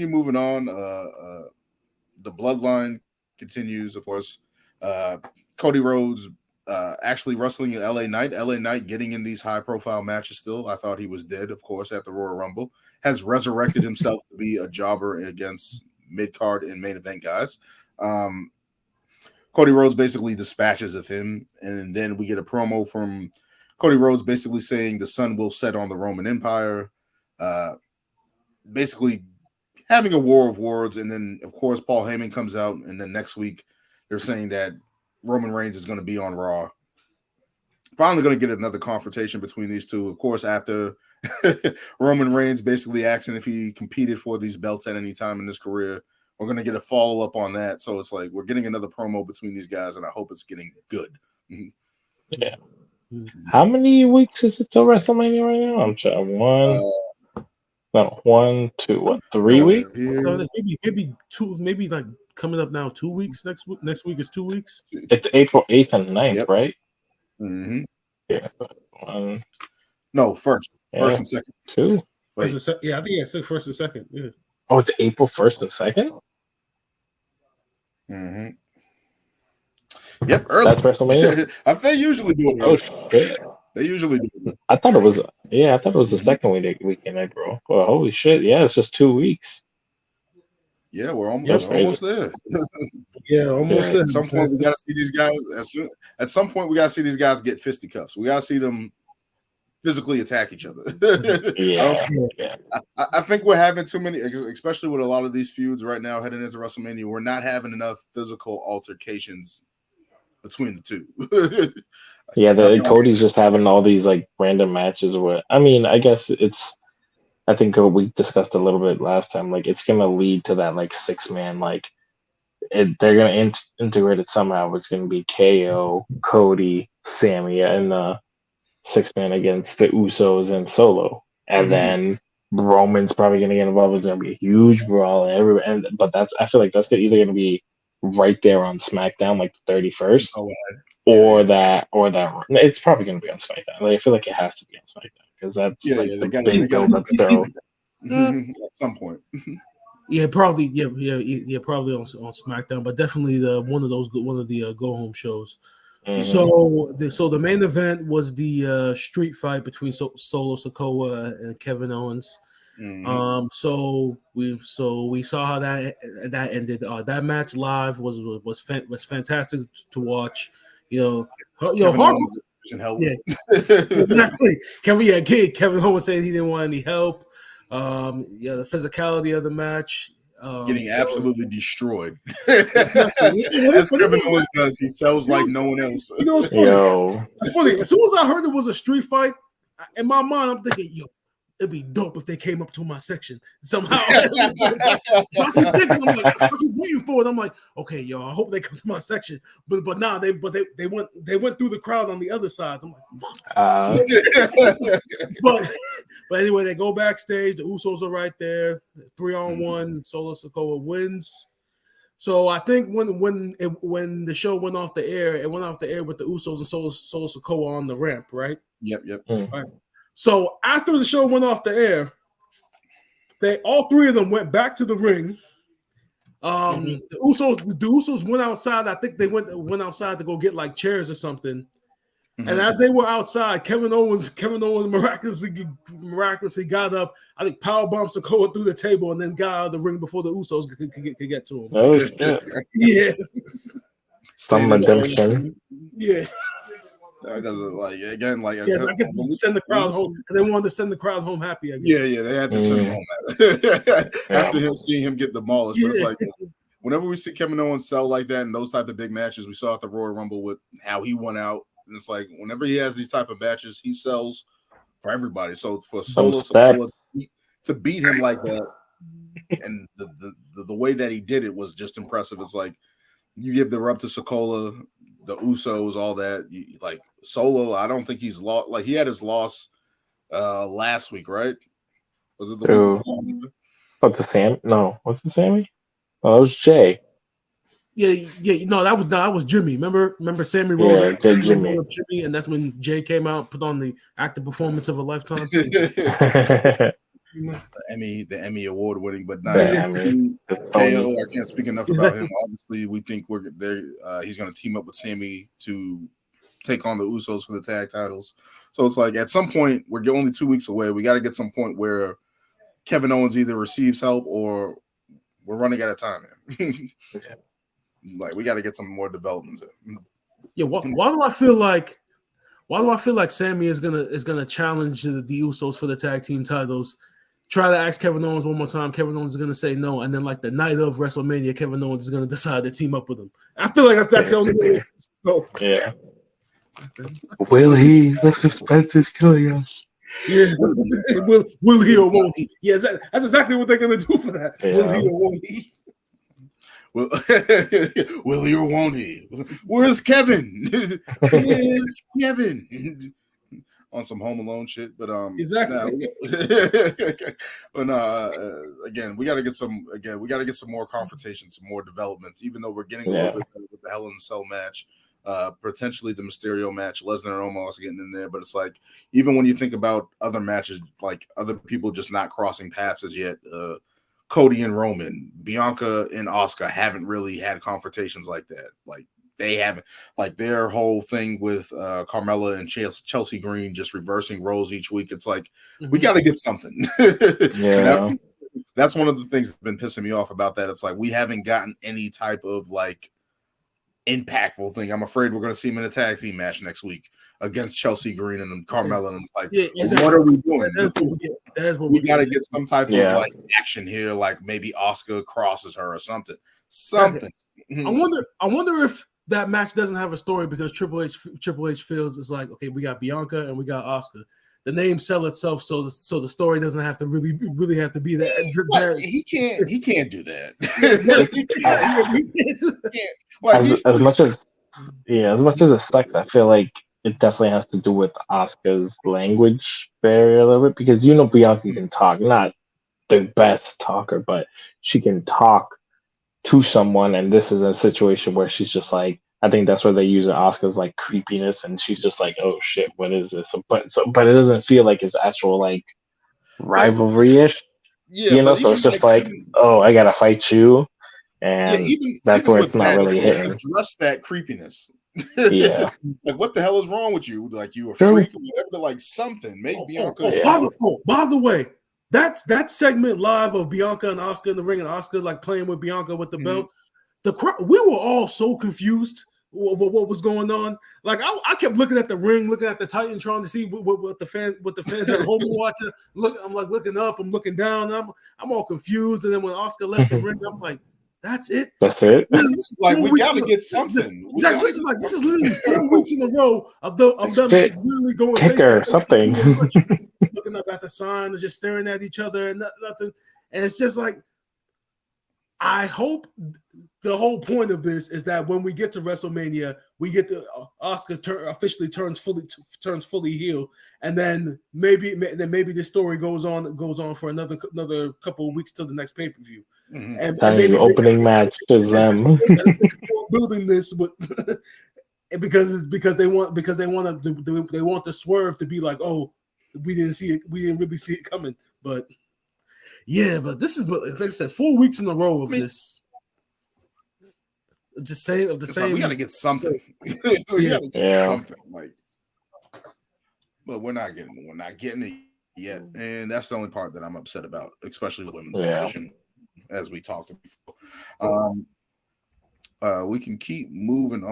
moving on. The Bloodline continues, of course. Cody Rhodes actually wrestling in LA Knight. LA Knight getting in these high-profile matches still. I thought he was dead, of course, at the Royal Rumble. Has resurrected himself to be a jobber against mid-card and main event guys. Cody Rhodes basically dispatches of him, and then we get a promo from Cody Rhodes basically saying the sun will set on the Roman Empire, basically having a war of words. And then, of course, Paul Heyman comes out, and then next week they're saying that Roman Reigns is going to be on Raw. Finally going to get another confrontation between these two. Of course, after Roman Reigns basically asking if he competed for these belts at any time in his career, we're going to get a follow-up on that. So it's like we're getting another promo between these guys, and I hope it's getting good. Yeah. How many weeks is it till WrestleMania right now? I'm sure. 1, 2, 3 weeks? Maybe 2, maybe like coming up now 2 weeks. Next week is 2 weeks. It's April 8th and 9th, right? Mm-hmm. Yeah. No, first and second. 2. Wait. I think it's first and second. Yeah. Oh, it's April 1st and 2nd? Mm-hmm. Yep, early. That's WrestleMania. They usually do it. Oh shit! They usually do it. I thought it was the second week in April. Well, holy shit! Yeah, it's just 2 weeks. Yeah, we're almost there. Almost there. At some point, we got to see these guys. At some point, we got to see these guys get fisticuffs. We got to see them physically attack each other. I think we're having too many, especially with a lot of these feuds right now heading into WrestleMania. We're not having enough physical altercations between the two. Cody's just having all these like random matches. I guess I think we discussed a little bit last time. Like it's gonna lead to that like 6-man they're gonna integrate it somehow. It's gonna be KO, Cody, Sami, and 6-man against the Usos and Solo, and then Roman's probably gonna get involved. It's gonna be a huge brawl. But I feel like that's either gonna be right there on SmackDown, like the 31st, or that it's probably going to be on SmackDown. Like, I feel like it has to be on SmackDown because that's the big build up show. At some point. Probably on SmackDown, but definitely one of the go home shows. Mm-hmm. So the main event was the street fight between Solo Sikoa and Kevin Owens. Mm-hmm. So we saw how that ended. That match live was fantastic to watch. Hard. Yeah, exactly. Kevin Owens said he didn't want any help. The physicality of the match. Getting absolutely destroyed. As Kevin Owens does, he sells like no one else. It's funny. It's funny. As soon as I heard it was a street fight, in my mind, I'm thinking, it'd be dope if they came up to my section somehow. I keep waiting for it. I'm like, okay, I hope they come to my section. But now they went through the crowd on the other side. I'm like, but anyway, they go backstage. The Usos are right there. 3-on-1. Solo Sikoa wins. So I think when the show went off the air, it went off the air with the Usos and Solo Sikoa on the ramp, right? Yep. Right. So after the show went off the air, all three of them went back to the ring. The Usos went outside. I think they went outside to go get like chairs or something. Mm-hmm. And as they were outside, Kevin Owens miraculously got up. I think powerbombed Sikoa through the table and then got out of the ring before the Usos could get to him. Oh shit! Yeah. Some redemption. Yeah. Because I get to send the crowd home, and they wanted to send the crowd home happy. I guess. Yeah, they had to send him home happy. After seeing him get demolished. But it's like whenever we see Kevin Owens sell like that in those type of big matches, we saw at the Royal Rumble with how he won out, and it's like whenever he has these type of matches, he sells for everybody. So for Solo to beat him like that, and the way that he did it was just impressive. It's like you give the rub to Sikoa, the Usos, all that. Like Solo, I don't think he's lost. Like he had his loss last week, right? Was it the week before? What's the Sam? No, what's the Sami? Oh, it was Jay. Yeah. No, that was Jimmy. Remember Sami rolled Jimmy, and that's when Jay came out, put on the active performance of a lifetime. the Emmy award winning, but not Tony. KO. I can't speak enough about him. Obviously, we think he's going to team up with Sami to take on the Usos for the tag titles. So it's like at some point we're only 2 weeks away. We got to get some point where Kevin Owens either receives help or we're running out of time. Like we got to get some more developments in. Yeah, why do I feel like Sami is gonna challenge the Usos for the tag team titles? Try to ask Kevin Owens one more time. Kevin Owens is gonna say no, and then like the night of WrestleMania, Kevin Owens is gonna decide to team up with him. I feel like that's the only way. Yeah. Will he? The suspense is killing us. Yeah. will he or won't he? Yeah, that's exactly what they're gonna do for that. Yeah. Will he or won't he? Well, will he or won't he? Where's Kevin? Where's Kevin? On some Home Alone shit, but exactly. Again, we got to get some more confrontations, some more developments. Even though we're getting a little bit better with the Hell in a Cell match, potentially the Mysterio match, Lesnar and Omos getting in there, but it's like even when you think about other matches, like other people just not crossing paths as yet. Cody and Roman, Bianca and Asuka haven't really had confrontations like that. Like they haven't, like their whole thing with Carmella and Chelsea Green just reversing roles each week. It's like we got to get something. Yeah, that's one of the things that's been pissing me off about that. It's like we haven't gotten any type of like impactful thing. I'm afraid we're going to see him in a tag team match next week against Chelsea Green and Carmella. And it's like, what are we doing? We got to get some type of like action here, like maybe Asuka crosses her or something. I wonder if that match doesn't have a story because Triple H feels it's like, okay, we got Bianca and we got Asuka. The name sell itself, so the story doesn't have to really have to be that. He can't do that. As much as it sucks, I feel like it definitely has to do with Asuka's language barrier a little bit because Bianca can talk, not the best talker, but she can talk to someone, and this is a situation where she's just like, I think that's where they use Asuka's like creepiness, and she's just like, oh shit, what is this? But it doesn't feel like it's actual like rivalry-ish, so it's just like, oh, I gotta fight you. And that's where it's not really hitting. Address that creepiness. Yeah. Like, what the hell is wrong with you? Like, you a freak or whatever? Like, something. Make Bianca. By the way, that segment live of Bianca and Asuka in the ring and Asuka like playing with Bianca with the belt. The crowd, we were all so confused what was going on. Like, I kept looking at the ring, looking at the Titantron to see what the fans at home watching. I'm like looking up, I'm looking down. I'm all confused. And then when Asuka left the ring, I'm like, that's it. That's it. Like we got to get something. Exactly. This is literally 4 weeks in a row. I'm done just really going kicker something. Looking up at the sign and just staring at each other and nothing. And it's just like, I hope the whole point of this is that when we get to WrestleMania, we get to Asuka officially turns fully heel, and then maybe the story goes on for another couple of weeks till the next pay-per-view. And maybe opening match is them building this with because they want the swerve to be like, oh, we didn't really see it coming, but this is, like I said, 4 weeks in a row of this. Just saying of the same. Like we got to get something. Something like, but we're not getting it yet, and that's the only part that I'm upset about, especially with women's division, as we talked before. We can keep moving on.